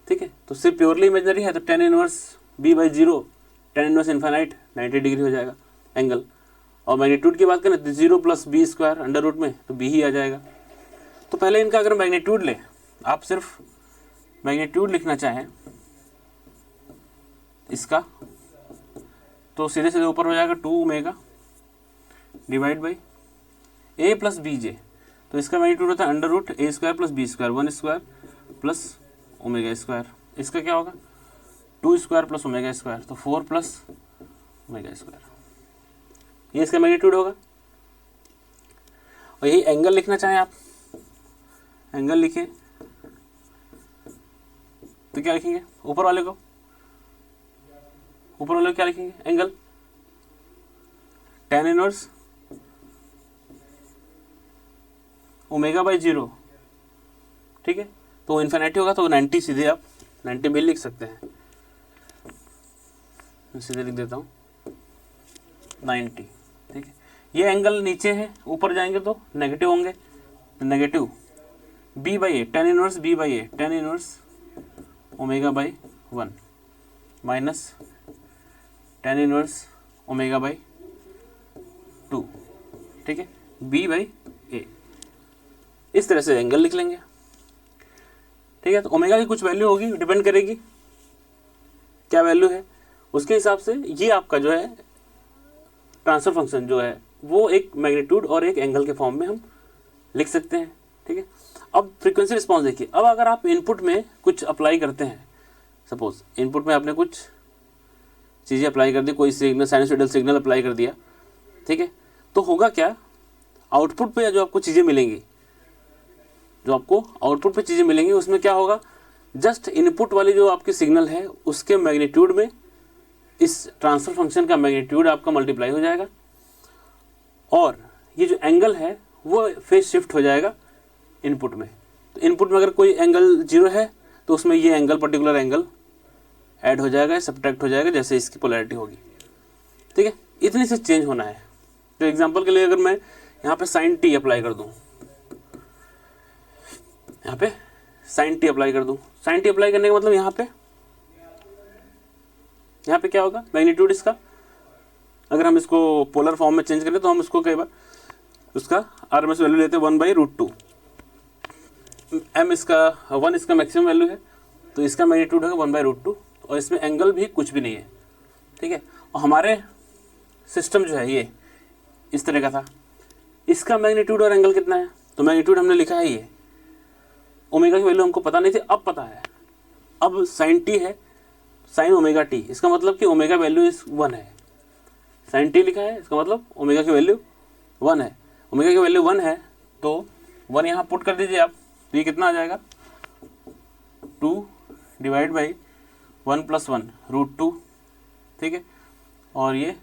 ठीक है, तो सिर्फ प्योरली इमेजनरी है तो tan inverse b/0, tan inverse infinite 90 degree हो जाएगा एंगल। और मैग्नीट्यूड की बात करें तो 0 + b² अंडर रूट में तो b ही आ जाएगा। तो पहले इनका अगर मैग्नीट्यूड लें, आप सिर्फ मैग्नीट्यूड लिखना चाहें इसका, तो सीधे सीधे ऊपर हो जाएगा 2 omega divide by a + bj। तो इसका मैग्नीट्यूड होता है √a² + b², 1² प्लस ओमेगा²। इसका क्या होगा, 2² + ओमेगा², तो 4 + ओमेगा²। ये इसका मैग्नीट्यूड होगा। और यही एंगल लिखना चाहें आप, एंगल लिखें तो क्या लिखेंगे, ऊपर वाले को क्या लिखेंगे, एंगल tan इनवर्स ω/0। ठीक है, तो इन्फिनिटी होगा तो 90 सीधे आप 90 में लिख सकते हैं। मैं सीधे लिख देता हूँ 90। ठीक है, ये एंगल नीचे है, ऊपर जाएंगे तो नेगेटिव होंगे, negative b/a, tan inverse b/a, tan inverse ω/1 minus tan inverse ω/2। ठीक है, b/a, इस तरह से एंगल लिख लेंगे। ठीक है, तो ओमेगा की कुछ वैल्यू होगी, डिपेंड करेगी क्या वैल्यू है, उसके हिसाब से ये आपका जो है ट्रांसफर फंक्शन जो है वो एक मैग्नीट्यूड और एक एंगल के फॉर्म में हम लिख सकते हैं। ठीक है, अब फ्रीक्वेंसी रिस्पांस देखिए। अब अगर आप इनपुट में कुछ अप्लाई करते हैं, सपोज इनपुट में आपने कुछ चीज़ें अप्लाई कर दी, कोई सिग्नल, साइनसॉइडल सिग्नल अप्लाई कर दिया। ठीक है, तो होगा क्या, आउटपुट पे जो आपको चीज़ें मिलेंगी, उसमें क्या होगा, जस्ट इनपुट वाली जो आपकी सिग्नल है उसके मैग्नीट्यूड में इस ट्रांसफर फंक्शन का मैग्नीट्यूड आपका मल्टीप्लाई हो जाएगा, और ये जो एंगल है वो फेज शिफ्ट हो जाएगा इनपुट में। तो इनपुट में अगर कोई एंगल 0 है तो उसमें ये एंगल, पर्टिकुलर एंगल ऐड हो जाएगा, सब्ट्रैक्ट हो जाएगा, जैसे इसकी पोलैरिटी होगी। ठीक है, इतनी से चेंज होना है। तो एग्जांपल के लिए अगर मैं यहाँ पे sin t अप्लाई कर दूँ, यहाँ पे sin t अप्लाई कर दूँ, sin t अप्लाई करने का मतलब यहाँ पे क्या होगा, मैग्नीट्यूड इसका अगर हम इसको पोलर फॉर्म में चेंज करें तो हम उसको कई बार उसका RMS वैल्यू लेते हैं 1/√2। m इसका 1 इसका मैक्सिमम वैल्यू है, तो इसका मैग्नीट्यूड होगा 1/√2, और इसमें एंगल भी कुछ भी नहीं है, ठीक है। और हमारे सिस्टम जो है ये इस तरह का था, इसका मैग्नीट्यूड और एंगल कितना है, तो मैग्नीट्यूड हमने लिखा है ये, ओमेगा की वैल्यू हमको पता नहीं थी, अब पता है। अब साइन t है, साइन ओमेगा t, इसका मतलब कि ओमेगा वैल्यू इस 1 है, साइन t लिखा है, इसका मतलब ओमेगा की वैल्यू 1 है। ओमेगा की वैल्यू 1 है तो 1 यहाँ पुट कर दीजिए आप, तो ये कितना आ जाएगा 2 डिवाइड बाई 1 + 1√2, ठीक है। और ये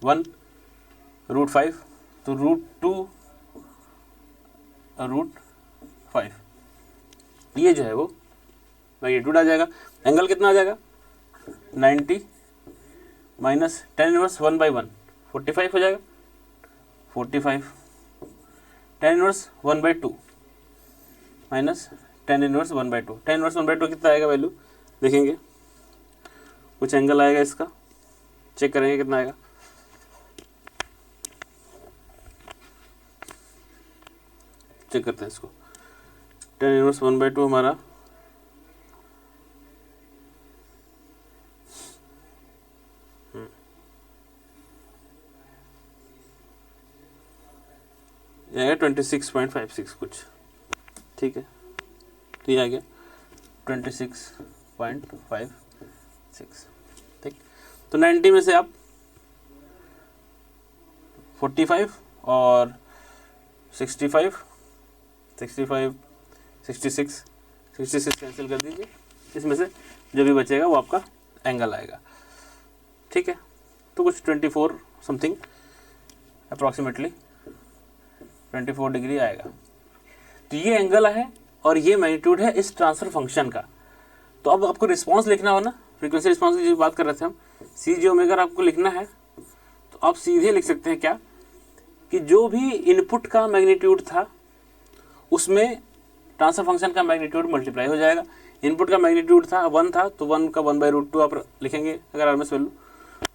1√5, तो √2√5, ये जो है वो मैग्नीट्यूड आ जाएगा। एंगल कितना आ जाएगा 90 माइनस tan इनवर्स 1/1 45 हो जाएगा, 45 tan inverse 1/2 minus tan inverse 1/2, tan inverse 1/2 कितना आएगा वैल्यू देखेंगे, कुछ एंगल आएगा इसका, चेक करेंगे कितना आएगा, चेक करते हैं इसको। tan इनवर्स 1/2 हमारा आएगा 26.56 कुछ, ठीक है। तो ये आ गया 26.56, ठीक। तो 90 में से आप 45 और 65 66 कैंसिल कर दीजिए, इसमें से जो भी बचेगा वो आपका एंगल आएगा, ठीक है। तो कुछ 24 समथिंग अप्रॉक्सीमेटली 24 डिग्री आएगा। तो ये एंगल है और ये मैग्नीट्यूड है इस ट्रांसफर फंक्शन का। तो अब आपको रिस्पांस लिखना हो ना, फ्रीक्वेंसी रिस्पांस की जो बात कर रहे थे हम, CJ आपको लिखना है, तो आप सीधे लिख सकते हैं क्या कि जो भी इनपुट का मैग्नीट्यूड था उसमें ट्रांसफर फंक्शन का मैग्नीट्यूड मल्टीप्लाई हो जाएगा। इनपुट का मैग्नीट्यूड था 1 था, तो 1 का 1/√2 आप लिखेंगे अगर RMS वैल्यू,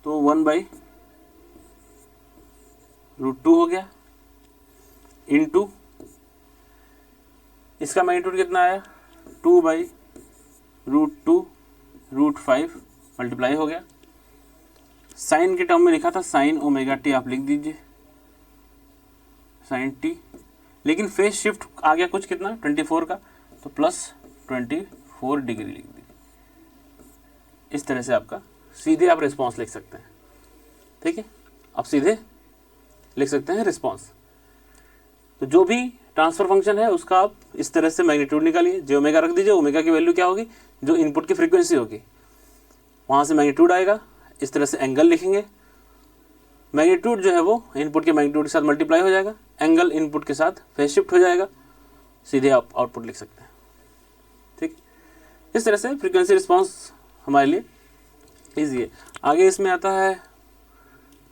तो 1/√2 हो गया, इनटू इसका मैग्नीट्यूड कितना आया 2/√2√5 मल्टीप्लाई हो गया। साइन के टर्म में लिखा था साइन ω t, आप लिख दीजिए साइन t, लेकिन फेज शिफ्ट आ गया कुछ कितना 24 का, तो +24 डिग्री लिख दीजिए। इस तरह से आपका सीधे आप रिस्पांस लिख सकते हैं, ठीक है। आप सीधे लिख सकते हैं रिस्पांस। तो जो भी ट्रांसफर फंक्शन है उसका आप इस तरह से मैग्नीट्यूड निकालिए, जो ओमेगा रख दीजिए, ओमेगा की वैल्यू क्या होगी, जो इनपुट की फ्रीक्वेंसी होगी वहाँ से मैग्नीट्यूड आएगा, इस तरह से एंगल लिखेंगे, मैग्नीट्यूड जो है वो इनपुट के मैग्नीट्यूड के साथ मल्टीप्लाई हो जाएगा, एंगल इनपुट के साथ फेज शिफ्ट हो जाएगा, सीधे आप आउटपुट लिख सकते हैं, ठीक। इस तरह से फ्रीक्वेंसी रिस्पांस हमारे लिए ईजी है। आगे इसमें आता है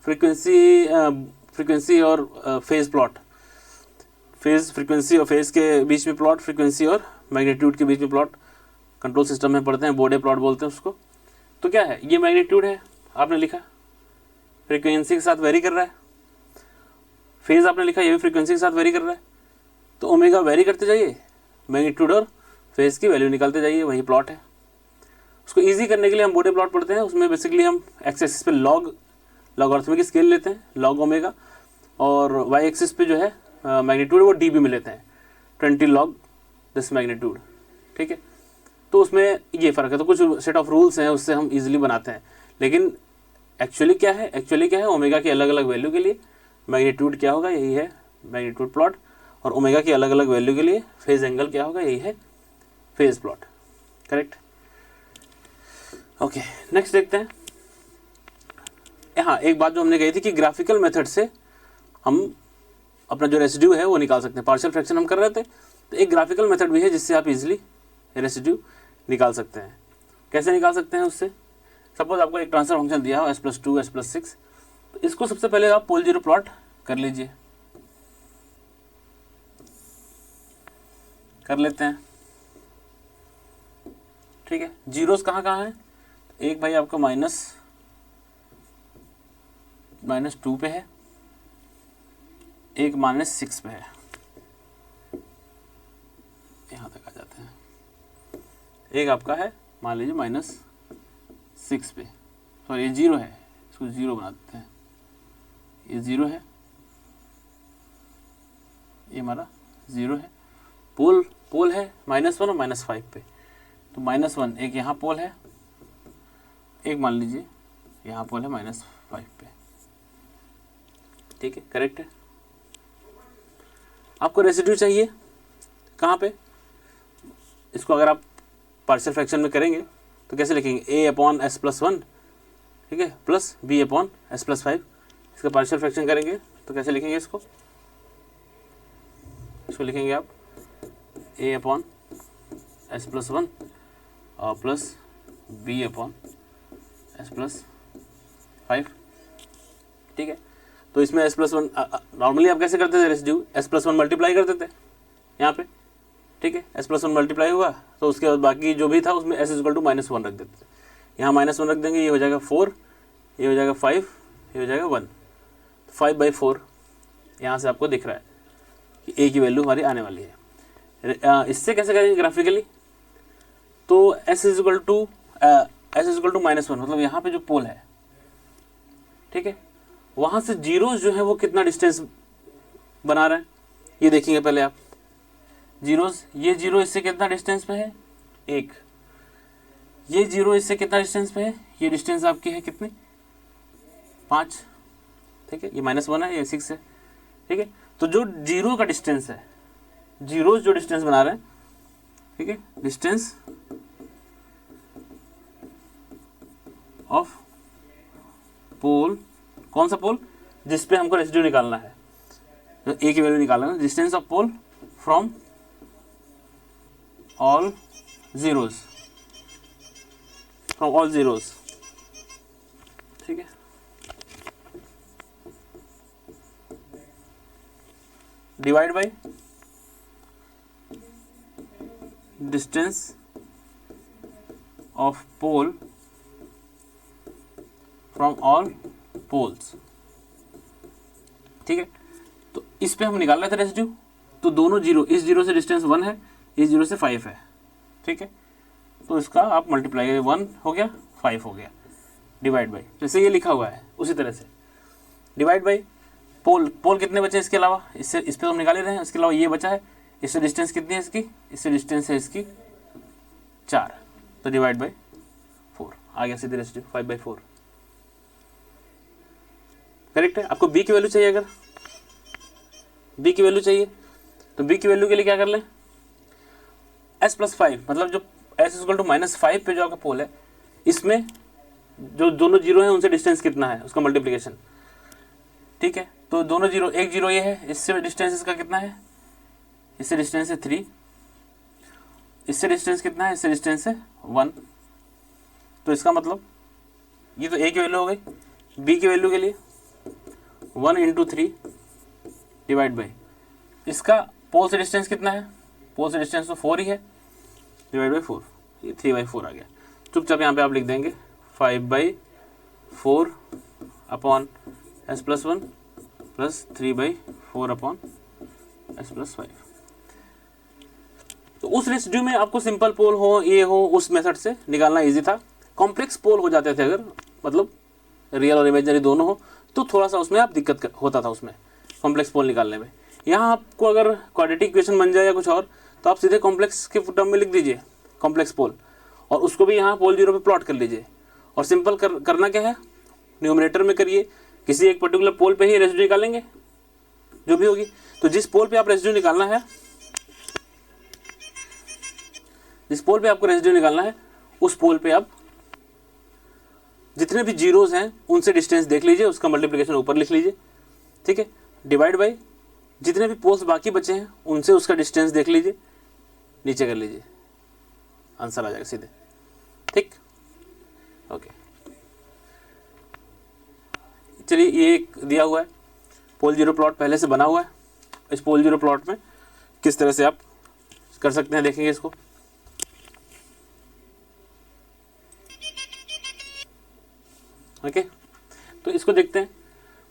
फ्रीक्वेंसी और फेज प्लॉट, फेज फ्रीक्वेंसी और फेज के बीच में प्लॉट, फ्रीक्वेंसी और मैग्नीट्यूड के बीच में प्लॉट, कंट्रोल सिस्टम में पढ़ते हैं, बोडे प्लॉट बोलते हैं उसको। तो क्या है, ये मैग्नीट्यूड है आपने लिखा, फ्रीक्वेंसी के साथ वेरी कर रहा है, फेज आपने लिखा ये भी फ्रीक्वेंसी के साथ वेरी कर रहा है, तो ओमेगा वेरी करते जाइए, मैग्नीट्यूड और फेज की वैल्यू निकालते जाइए, वही प्लॉट है। उसको ईजी करने के लिए हम बोडे प्लॉट पढ़ते हैं, उसमें बेसिकली हम एक्स एक्सिस पे लॉगरिथमिक स्केल लेते हैं, लॉग ओमेगा, और वाई एक्सिस पे जो है मैग्नीट्यूड वो dB में लेते हैं, 20 log दिस मैग्नीट्यूड, ठीक है। तो उसमें ये फ़र्क है, तो कुछ सेट ऑफ रूल्स हैं उससे हम इजीली बनाते हैं, लेकिन एक्चुअली क्या है ओमेगा की अलग अलग वैल्यू के लिए मैग्नीट्यूड क्या होगा, यही है मैग्नीट्यूड प्लॉट, और ओमेगा की अलग अलग वैल्यू के लिए फेज एंगल क्या होगा, यही है phase plot, correct. Okay, next देखते हैं। हाँ, एक बात जो हमने कही थी कि ग्राफिकल मेथड से हम अपना जो रेसिड्यू है वो निकाल सकते हैं, पार्शियल फ्रैक्शन हम कर रहे थे, तो एक ग्राफिकल मेथड भी है जिससे आप इजीली रेसिड्यू निकाल सकते हैं। कैसे निकाल सकते हैं उससे, सपोज आपको एक ट्रांसफर फंक्शन दिया हो s+2 s+6, तो इसको सबसे पहले आप पोल जीरो प्लॉट कर लीजिए, कर लेते हैं, ठीक है। जीरोस कहाँ कहाँ है, एक भाई आपका -2 पे है, एक -6 पे है, यहाँ तक आ जाते हैं। एक आपका है मान लीजिए -6 पे, सॉरी ये 0 है, इसको 0 बना देते हैं, ये 0 है, ये हमारा 0 है। पोल है -1 और -5 पे, तो -1 एक यहाँ पोल है, एक मान लीजिए यहाँ पोल है -5 पे, ठीक है, करेक्ट है। आपको रेसिड्यू चाहिए कहाँ पे, इसको अगर आप पार्शियल फ्रैक्शन में करेंगे तो कैसे लिखेंगे, a/s+1, ठीक है, प्लस b/s+5। इसका पार्शियल फ्रैक्शन करेंगे तो कैसे लिखेंगे इसको लिखेंगे आप a/s+1 और प्लस b/s+5, ठीक है। तो इसमें s+1 नॉर्मली आप कैसे करते थे रेसिड्यू, s+1 मल्टीप्लाई करते थे यहाँ पे, ठीक है, s+1 मल्टीप्लाई हुआ तो उसके बाद बाकी जो भी था उसमें s = -1 रख देते थे। यहाँ -1 रख देंगे, ये हो जाएगा 4, ये हो जाएगा 5, ये हो जाएगा 1, 5/4 यहाँ से आपको दिख रहा है कि a की वैल्यू हमारी आने वाली है। इससे कैसे करेंगे ग्राफिकली, तो s = -1 मतलब यहाँ पे जो पोल है, ठीक है, वहाँ से जीरोस जो है वो कितना डिस्टेंस बना रहे हैं ये देखेंगे पहले आप। जीरोस, ये 0 इससे कितना डिस्टेंस पे है, 1, ये 0 इससे कितना डिस्टेंस पे है, ये डिस्टेंस आपकी है कितनी, 5, ठीक है, ये -1 है, ये 6 है, ठीक है। तो जो 0 का डिस्टेंस है, जीरोस जो डिस्टेंस बना रहे हैं, ठीक है, डिस्टेंस ऑफ पोल, कौन सा पोल, जिस पे हमको रेसिड्यू निकालना है, ए की वैल्यू निकालना है, distance of pole from all zeros, ठीक है। Divide by distance of pole from all poles, ठीक है। तो इस पे हम निकाल रहे थे रेसिड्यू, तो दोनों जीरो, इस जीरो से डिस्टेंस 1 है, इस जीरो से 5 है, ठीक है। तो इसका आप मल्टीप्लाई, 1 हो गया, 5 हो गया, डिवाइड बाई, जैसे ये लिखा हुआ है उसी तरह से डिवाइड बाई पोल कितने बचे इसके अलावा, इससे इस पे हम निकाले रहे हैं, इसके अलावा ये बचा है, इससे डिस्टेंस कितनी है इसकी, इससे डिस्टेंस है इसकी 4, तो डिवाइड बाई 4 आ गया सीधे रेसिड्यू 5/4, करेक्ट है। आपको b की वैल्यू चाहिए, अगर b की वैल्यू चाहिए तो b की वैल्यू के लिए क्या कर लें, s+5 मतलब जो s = -5 पे जो आपका पोल है, इसमें जो दोनों जीरो हैं उनसे डिस्टेंस कितना है उसका मल्टीप्लिकेशन, ठीक है। तो दोनों जीरो, एक जीरो ये है, इससे डिस्टेंस इसका कितना है, इससे डिस्टेंस है 3, इससे डिस्टेंस कितना है, इससे डिस्टेंस है 1, तो इसका मतलब ये तो a की वैल्यू हो गई। b की वैल्यू के लिए 1 × 3 डिवाइड बाई, इसका पोल से डिस्टेंस कितना है, पोल से डिस्टेंस तो 4 ही है, डिवाइड बाई 4, ये 3/4 आ गया। चुपचाप यहाँ पे आप लिख देंगे 5/4 upon s+1 plus 3/4 upon s+5। तो उस रेसिड्यू में आपको सिंपल पोल हो, ये हो, उस मेथड से निकालना इजी था। कॉम्प्लेक्स पोल हो जाते थे अगर, मतलब रियल और इमेजिनरी दोनों हो, तो थोड़ा सा उसमें आप दिक्कत होता था उसमें कॉम्प्लेक्स पोल निकालने में। यहाँ आपको अगर क्वाड्रेटिक इक्वेशन बन जाए या कुछ और, तो आप सीधे कॉम्प्लेक्स के टर्म में लिख दीजिए कॉम्प्लेक्स पोल, और उसको भी यहाँ पोल 0 पे प्लॉट कर लीजिए, और सिंपल करना क्या है, न्यूमरेटर में करिए, किसी एक पर्टिकुलर पोल पे ही रेसिड्यू निकालेंगे जो भी होगी। तो जिस पोल पे आप रेसिड्यू निकालना है, जिस पोल पे आपको रेसिड्यू निकालना है, उस पोल पे आप जितने भी जीरोस हैं उनसे डिस्टेंस देख लीजिए, उसका मल्टीप्लिकेशन ऊपर लिख लीजिए, ठीक है, डिवाइड बाई जितने भी पोल्स बाकी बचे हैं उनसे उसका डिस्टेंस देख लीजिए, नीचे कर लीजिए, आंसर आ जाएगा सीधे, ठीक, ओके। चलिए, ये एक दिया हुआ है पोल 0 प्लॉट पहले से बना हुआ है, इस पोल 0 प्लॉट में किस तरह से आप कर सकते हैं देखेंगे इसको। ओके, तो इसको देखते हैं।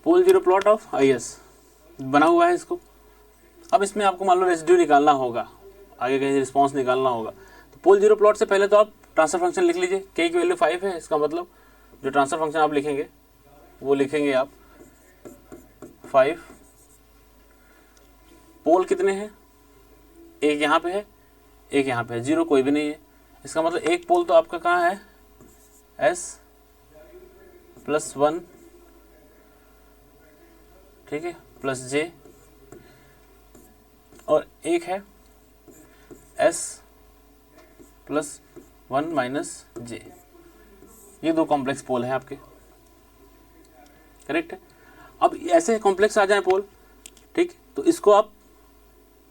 Pole zero plot of IS बना हुआ है इसको। अब इसमें आपको मान लो रेसिड्यू निकालना होगा, आगे कहीं रिस्पॉन्स निकालना होगा, तो पोल जीरो प्लॉट से पहले तो आप ट्रांसफर फंक्शन लिख लीजिए। k की वैल्यू 5 है, इसका मतलब जो ट्रांसफर फंक्शन आप लिखेंगे वो लिखेंगे आप 5। पोल कितने हैं, एक यहाँ पे है, एक यहाँ पे है, जीरो कोई भी नहीं है। इसका मतलब एक पोल तो आपका कहाँ है, S+1, ठीक है, +J, और एक है S+1 - J। ये दो कॉम्प्लेक्स पोल हैं आपके, करेक्ट है। अब ऐसे कॉम्प्लेक्स आ जाए पोल, ठीक, तो इसको आप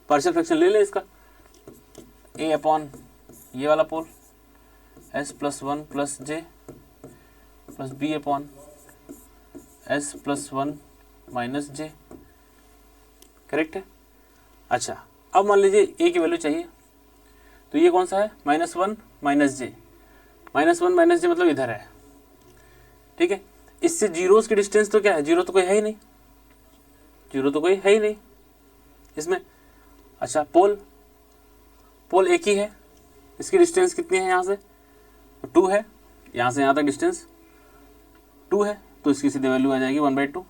पार्शियल फ्रैक्शन ले लें इसका, A अपॉन ये वाला पोल S+1 + J plus B upon S+1 - J, correct है। अच्छा, अब मान लीजिए A की वैल्यू चाहिए, तो ये कौन सा है, -1 - J, -1 - J मतलब इधर है, ठीक है। इससे जीरोस की डिस्टेंस तो क्या है, जीरो तो कोई है ही नहीं, जीरो तो कोई है ही नहीं इसमें। अच्छा, पोल एक ही है, इसकी डिस्टेंस कितनी है, यहाँ से 2 है, यहाँ से यहाँ तक डिस्टेंस 2 है, तो इसकी सीधे वैल्यू आ जाएगी 1/2।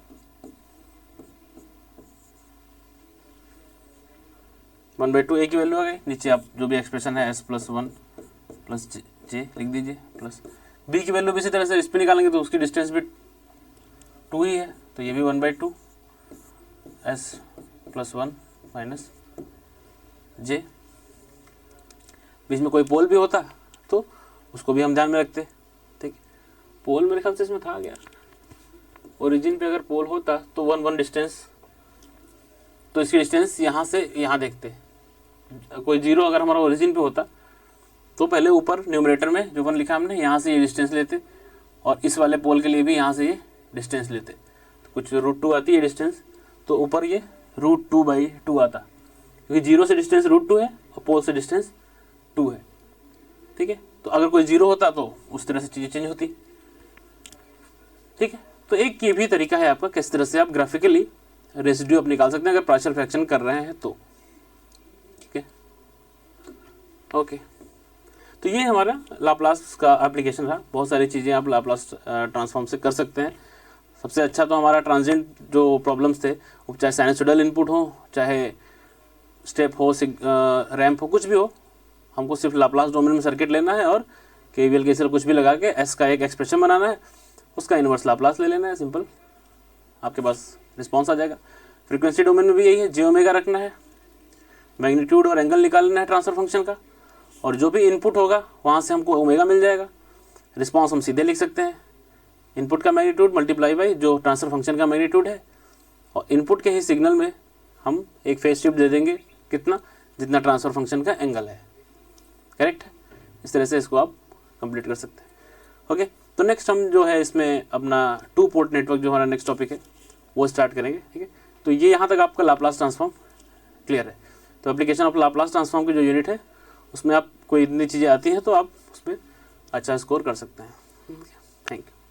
1/2 A की वैल्यू आ गई। नीचे आप जो भी एक्सप्रेशन है S+1 + J लिख दीजिए, प्लस B की वैल्यू भी इसी तरह से इस पर निकालेंगे तो उसकी डिस्टेंस भी 2 ही है, तो ये भी 1/2 S+1 - J। बीच में कोई पोल भी होता तो उसको भी हम ध्यान में रखते, ठीक। पोल मेरे ख्याल से इसमें था क्या, ओरिजिन पे अगर पोल होता तो 1 डिस्टेंस, तो इसकी डिस्टेंस यहाँ से यहाँ देखते। कोई जीरो अगर हमारा ओरिजिन पे होता तो पहले ऊपर न्यूमरेटर में जो 1 लिखा हमने, यहाँ से ये डिस्टेंस लेते, और इस वाले पोल के लिए भी यहाँ से ये डिस्टेंस लेते, तो कुछ √2 आती है डिस्टेंस, तो ऊपर ये √2/2 आता, क्योंकि जीरो से डिस्टेंस √2 है और पोल से डिस्टेंस 2 है, ठीक है। तो अगर कोई जीरो होता तो उस तरह से चीज़ें चेंज होती, ठीक है। तो एक ये भी तरीका है आपका किस तरह से आप ग्राफिकली रेसिड्यू आप निकाल सकते हैं अगर पार्शियल फ्रैक्शन कर रहे हैं तो, ठीक है, ओके। तो ये हमारा लाप्लास का एप्लीकेशन रहा। बहुत सारी चीज़ें आप लाप्लास ट्रांसफॉर्म से कर सकते हैं। सबसे अच्छा तो हमारा ट्रांजिएंट जो प्रॉब्लम्स थे, वो चाहे साइनसोइडल इनपुट हो, चाहे स्टेप हो, रैंप हो, कुछ भी हो, हमको सिर्फ लाप्लास डोमेन में सर्किट लेना है और KVL KCL कुछ भी लगा के एस का एक एक्सप्रेशन बनाना है, उसका इन्वर्स लाप्लास ले लेना है, सिंपल, आपके पास रिस्पॉन्स आ जाएगा। फ्रीक्वेंसी डोमेन में भी यही है, J ω रखना है, मैग्नीट्यूड और एंगल निकालना है ट्रांसफर फंक्शन का, और जो भी इनपुट होगा वहाँ से हमको ओमेगा मिल जाएगा। रिस्पॉन्स हम सीधे लिख सकते हैं, इनपुट का मैग्नीट्यूड मल्टीप्लाई बाई जो ट्रांसफर फंक्शन का मैग्नीट्यूड है, और इनपुट के ही सिग्नल में हम एक फेज शिफ्ट दे देंगे, कितना, जितना ट्रांसफर फंक्शन का एंगल है, करेक्ट है। इस तरह से इसको आप कंप्लीट कर सकते हैं, ओके। तो नेक्स्ट हम जो है इसमें अपना 2 पोर्ट नेटवर्क जो हमारा नेक्स्ट टॉपिक है वो स्टार्ट करेंगे, ठीक है। तो ये यहाँ तक आपका लाप्लास ट्रांसफॉर्म क्लियर है। तो एप्लीकेशन ऑफ लाप्लास ट्रांसफॉर्म की जो यूनिट है उसमें आप कोई इतनी चीज़ें आती हैं तो आप उसमें अच्छा स्कोर कर सकते हैं। Thank you.